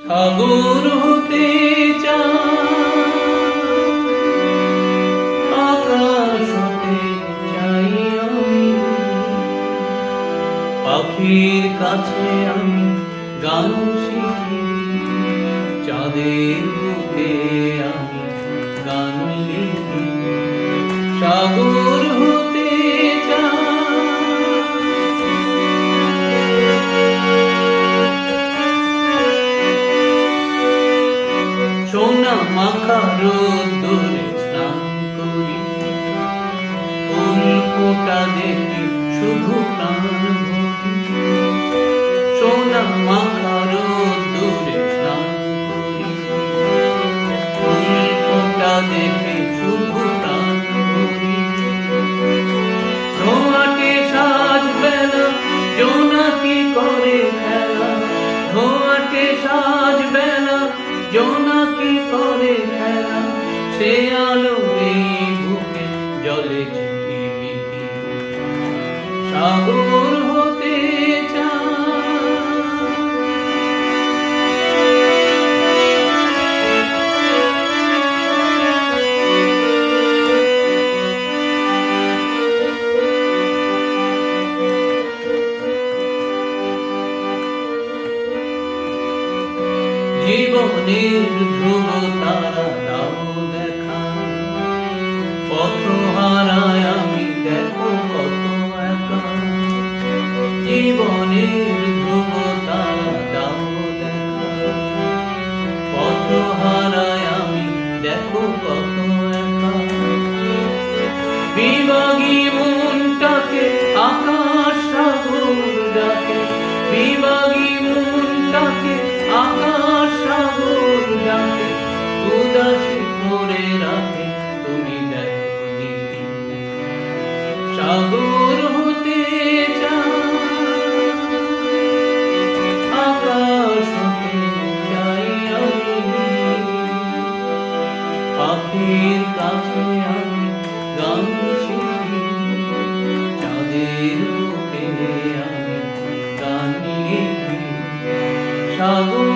সাগর হতে আকাশ হতে চাই আমি, পাখির কাছে আমি গান শিখি, চাঁদের বুকে আমি গান লিখি। সাগর হতে সোনা মাখা রোদ্দুরে স্নান করি, ফুল ফোটা দেখি শুধু প্রাণ ভরি। সোনা মাখা রোদ্দুরে স্নান করি, ফুল ফোটা দেখি শুধু প্রাণ ভরি। ধোঁয়াটে সাজ বেলা জোনাকি করে খেলা, ধোঁয়াটে সাজ বেলা জোনাকি করে খেলা। সে আলো এই বুকে জলে ঝিকিমিকি। সাগর হতে জীবনের ধ্রুব তারা দাও দেখা, পথ হারায় আমি দেখো কত একা। জীবনের ধ্রুব তারা দাও দেখা, পথ হারায় আমি দেখো কত একা। বিভাগী মনটাকে আকাশ সাগর ডাকে, বিভাগী মনটাকে আকাশ সাগর ডাকে। উদাসী করে রাখে তুমি দেখো নীতি। সাগর হতে আকাশ হতে চাই আমি, পাখির কাছে আমি গান শিখি, চাঁদের বুকে আমি গান লিখি। সাগর